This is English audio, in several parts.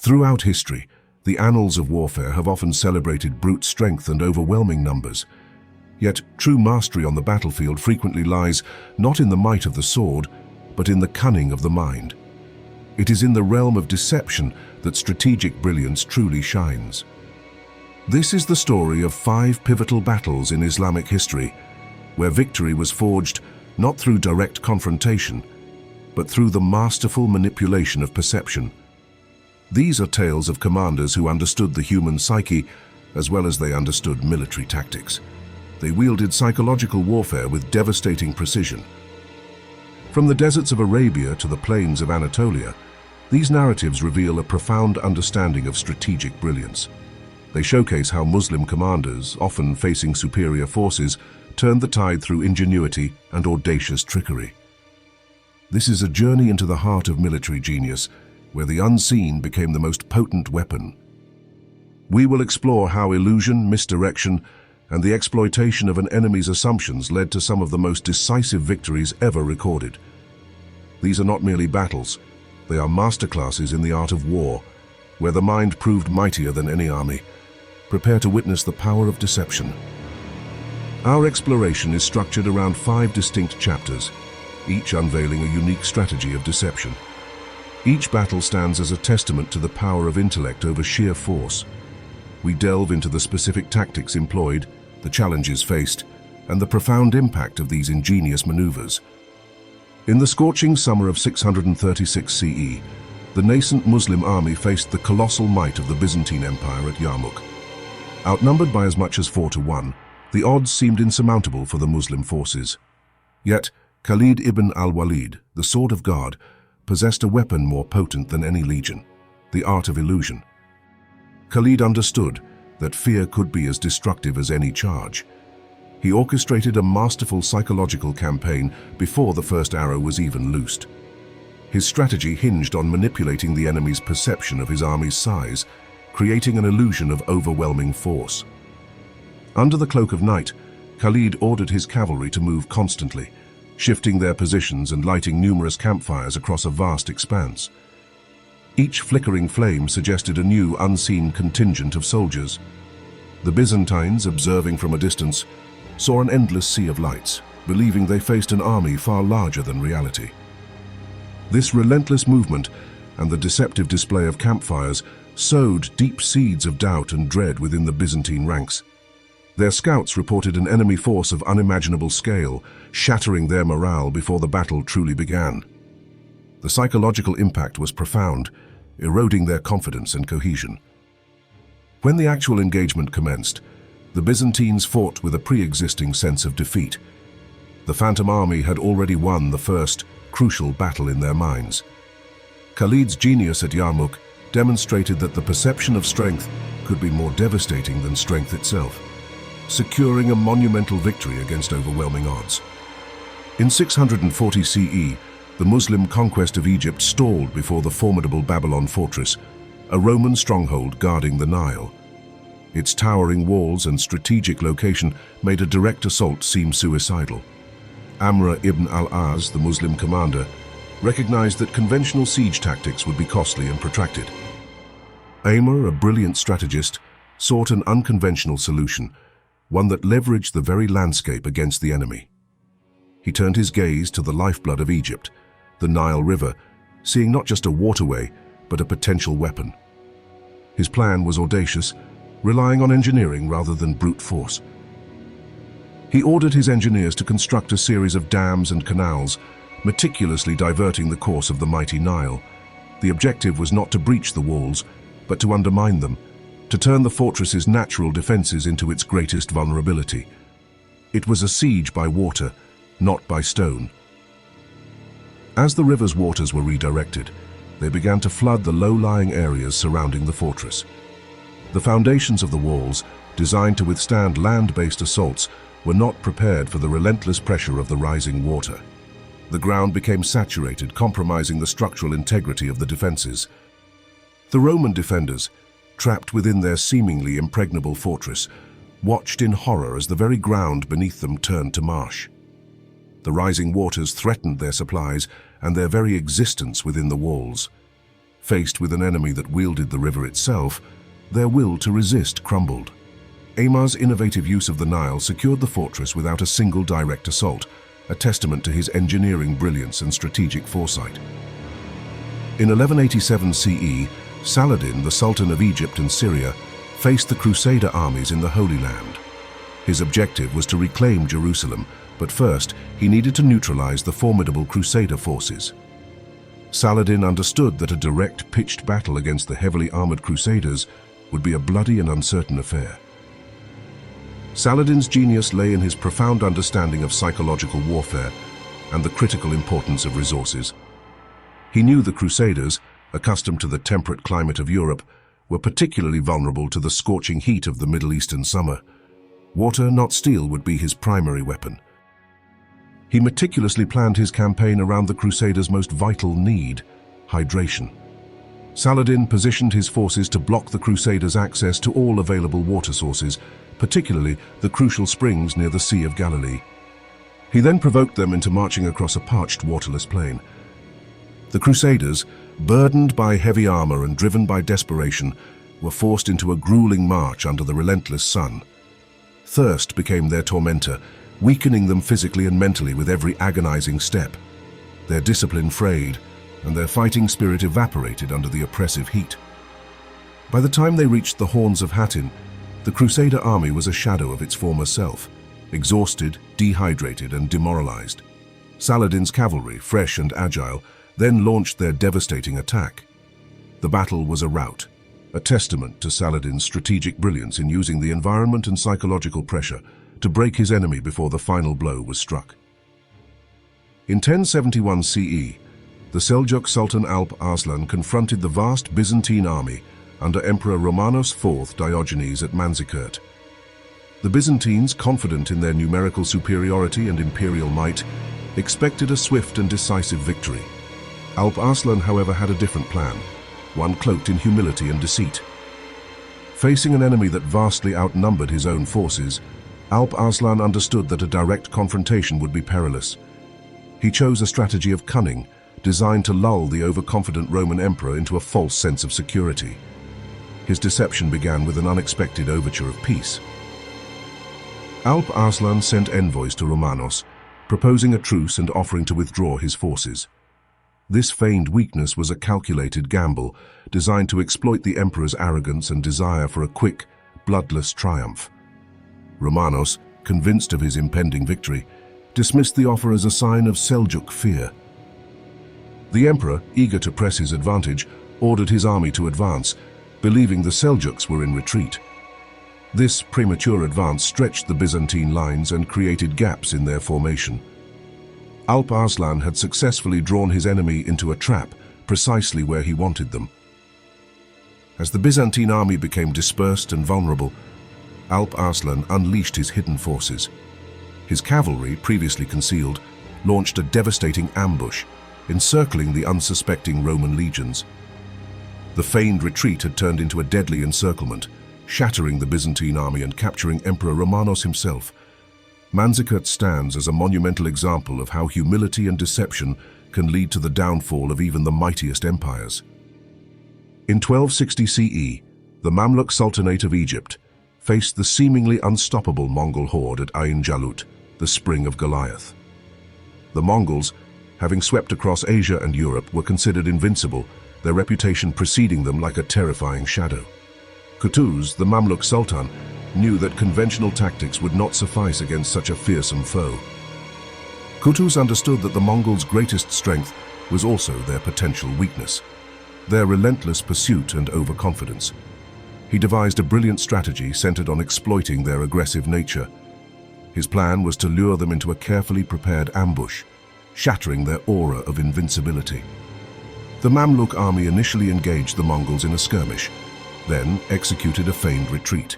Throughout history, the annals of warfare have often celebrated brute strength and overwhelming numbers. Yet, true mastery on the battlefield frequently lies not in the might of the sword, but in the cunning of the mind. It is in the realm of deception that strategic brilliance truly shines. This is the story of 5 pivotal battles in Islamic history, where victory was forged not through direct confrontation, but through the masterful manipulation of perception. These are tales of commanders who understood the human psyche as well as they understood military tactics. They wielded psychological warfare with devastating precision. From the deserts of Arabia to the plains of Anatolia, these narratives reveal a profound understanding of strategic brilliance. They showcase how Muslim commanders, often facing superior forces, turned the tide through ingenuity and audacious trickery. This is a journey into the heart of military genius, where the unseen became the most potent weapon. We will explore how illusion, misdirection, and the exploitation of an enemy's assumptions led to some of the most decisive victories ever recorded. These are not merely battles, they are masterclasses in the art of war, where the mind proved mightier than any army. Prepare to witness the power of deception. Our exploration is structured around 5 distinct chapters, each unveiling a unique strategy of deception. Each battle stands as a testament to the power of intellect over sheer force. We delve into the specific tactics employed, the challenges faced, and the profound impact of these ingenious maneuvers. In the scorching summer of 636 CE, the nascent Muslim army faced the colossal might of the Byzantine Empire at Yarmuk. Outnumbered by as much as 4 to 1, the odds seemed insurmountable for the Muslim forces. Yet, Khalid ibn al-Walid, the Sword of God, possessed a weapon more potent than any legion, the art of illusion. Khalid understood that fear could be as destructive as any charge. He orchestrated a masterful psychological campaign before the first arrow was even loosed. His strategy hinged on manipulating the enemy's perception of his army's size, creating an illusion of overwhelming force. Under the cloak of night, Khalid ordered his cavalry to move constantly, shifting their positions and lighting numerous campfires across a vast expanse. Each flickering flame suggested a new, unseen contingent of soldiers. The Byzantines, observing from a distance, saw an endless sea of lights, believing they faced an army far larger than reality. This relentless movement and the deceptive display of campfires sowed deep seeds of doubt and dread within the Byzantine ranks. Their scouts reported an enemy force of unimaginable scale, shattering their morale before the battle truly began. The psychological impact was profound, eroding their confidence and cohesion. When the actual engagement commenced, the Byzantines fought with a pre-existing sense of defeat. The Phantom Army had already won the first, crucial battle in their minds. Khalid's genius at Yarmuk demonstrated that the perception of strength could be more devastating than strength itself, securing a monumental victory against overwhelming odds. In 640 CE, the Muslim conquest of Egypt stalled before the formidable Babylon fortress, a Roman stronghold guarding the Nile. Its towering walls and strategic location made a direct assault seem suicidal. Amr ibn al-As, the Muslim commander, recognized that conventional siege tactics would be costly and protracted. Amr, a brilliant strategist, sought an unconventional solution, one that leveraged the very landscape against the enemy. He turned his gaze to the lifeblood of Egypt, the Nile River, seeing not just a waterway, but a potential weapon. His plan was audacious, relying on engineering rather than brute force. He ordered his engineers to construct a series of dams and canals, meticulously diverting the course of the mighty Nile. The objective was not to breach the walls, but to undermine them, to turn the fortress's natural defenses into its greatest vulnerability. It was a siege by water, not by stone. As the river's waters were redirected, they began to flood the low-lying areas surrounding the fortress. The foundations of the walls, designed to withstand land-based assaults, were not prepared for the relentless pressure of the rising water. The ground became saturated, compromising the structural integrity of the defenses. The Roman defenders, trapped within their seemingly impregnable fortress, watched in horror as the very ground beneath them turned to marsh. The rising waters threatened their supplies and their very existence within the walls. Faced with an enemy that wielded the river itself, their will to resist crumbled. Umar's innovative use of the Nile secured the fortress without a single direct assault, a testament to his engineering brilliance and strategic foresight. In 1187 CE, Saladin, the Sultan of Egypt and Syria, faced the Crusader armies in the Holy Land. His objective was to reclaim Jerusalem, but first he needed to neutralize the formidable Crusader forces. Saladin understood that a direct pitched battle against the heavily armored Crusaders would be a bloody and uncertain affair. Saladin's genius lay in his profound understanding of psychological warfare and the critical importance of resources. He knew the Crusaders, accustomed to the temperate climate of Europe, were particularly vulnerable to the scorching heat of the Middle Eastern summer. Water, not steel, would be his primary weapon. He meticulously planned his campaign around the Crusaders' most vital need, hydration. Saladin positioned his forces to block the Crusaders' access to all available water sources, particularly the crucial springs near the Sea of Galilee. He then provoked them into marching across a parched, waterless plain. The Crusaders, burdened by heavy armor and driven by desperation, were forced into a grueling march under the relentless sun. Thirst became their tormentor, weakening them physically and mentally with every agonizing step. Their discipline frayed, and their fighting spirit evaporated under the oppressive heat. By the time they reached the horns of Hattin, the Crusader army was a shadow of its former self, exhausted, dehydrated, and demoralized. Saladin's cavalry, fresh and agile, then launched their devastating attack. The battle was a rout, a testament to Saladin's strategic brilliance in using the environment and psychological pressure to break his enemy before the final blow was struck. In 1071 CE, the Seljuk Sultan Alp Arslan confronted the vast Byzantine army under Emperor Romanos IV Diogenes at Manzikert. The Byzantines, confident in their numerical superiority and imperial might, expected a swift and decisive victory. Alp Arslan, however, had a different plan, one cloaked in humility and deceit. Facing an enemy that vastly outnumbered his own forces, Alp Arslan understood that a direct confrontation would be perilous. He chose a strategy of cunning, designed to lull the overconfident Roman emperor into a false sense of security. His deception began with an unexpected overture of peace. Alp Arslan sent envoys to Romanos, proposing a truce and offering to withdraw his forces. This feigned weakness was a calculated gamble, designed to exploit the emperor's arrogance and desire for a quick, bloodless triumph. Romanos, convinced of his impending victory, dismissed the offer as a sign of Seljuk fear. The emperor, eager to press his advantage, ordered his army to advance, believing the Seljuks were in retreat. This premature advance stretched the Byzantine lines and created gaps in their formation. Alp Arslan had successfully drawn his enemy into a trap, precisely where he wanted them. As the Byzantine army became dispersed and vulnerable, Alp Arslan unleashed his hidden forces. His cavalry, previously concealed, launched a devastating ambush, encircling the unsuspecting Roman legions. The feigned retreat had turned into a deadly encirclement, shattering the Byzantine army and capturing Emperor Romanos himself. Manzikert stands as a monumental example of how humility and deception can lead to the downfall of even the mightiest empires. In 1260 CE, the Mamluk Sultanate of Egypt faced the seemingly unstoppable Mongol horde at Ain Jalut, the spring of Goliath. The Mongols, having swept across Asia and Europe, were considered invincible, their reputation preceding them like a terrifying shadow. Qutuz, the Mamluk Sultan, knew that conventional tactics would not suffice against such a fearsome foe. Qutuz understood that the Mongols' greatest strength was also their potential weakness, their relentless pursuit and overconfidence. He devised a brilliant strategy centered on exploiting their aggressive nature. His plan was to lure them into a carefully prepared ambush, shattering their aura of invincibility. The Mamluk army initially engaged the Mongols in a skirmish, then executed a feigned retreat.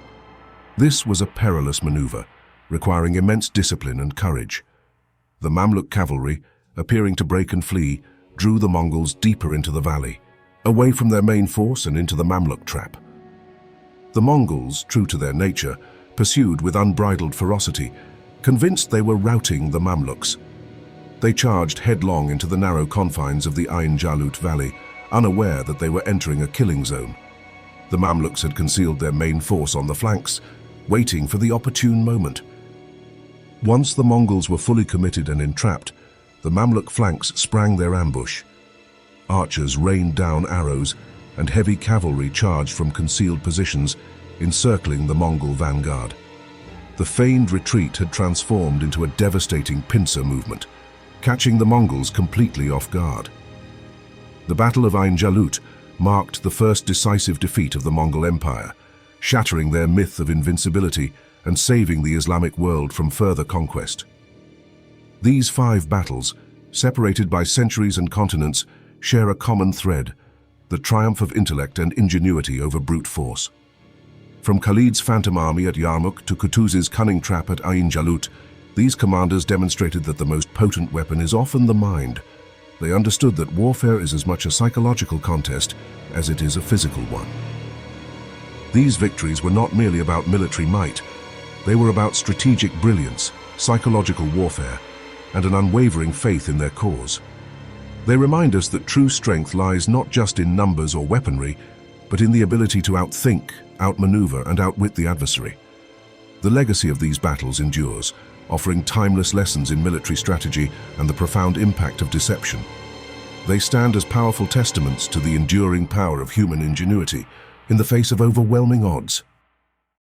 This was a perilous maneuver, requiring immense discipline and courage. The Mamluk cavalry, appearing to break and flee, drew the Mongols deeper into the valley, away from their main force and into the Mamluk trap. The Mongols, true to their nature, pursued with unbridled ferocity, convinced they were routing the Mamluks. They charged headlong into the narrow confines of the Ain Jalut valley, unaware that they were entering a killing zone. The Mamluks had concealed their main force on the flanks, waiting for the opportune moment. Once the Mongols were fully committed and entrapped, the Mamluk flanks sprang their ambush. Archers rained down arrows, and heavy cavalry charged from concealed positions, encircling the Mongol vanguard. The feigned retreat had transformed into a devastating pincer movement, catching the Mongols completely off guard. The Battle of Ain Jalut marked the first decisive defeat of the Mongol Empire, shattering their myth of invincibility and saving the Islamic world from further conquest. These 5 battles, separated by centuries and continents, share a common thread: the triumph of intellect and ingenuity over brute force. From Khalid's phantom army at Yarmuk to Kutuz's cunning trap at Ain Jalut, these commanders demonstrated that the most potent weapon is often the mind. They understood that warfare is as much a psychological contest as it is a physical one. These victories were not merely about military might. They were about strategic brilliance, psychological warfare, and an unwavering faith in their cause. They remind us that true strength lies not just in numbers or weaponry, but in the ability to outthink, outmaneuver, and outwit the adversary. The legacy of these battles endures, offering timeless lessons in military strategy and the profound impact of deception. They stand as powerful testaments to the enduring power of human ingenuity in the face of overwhelming odds.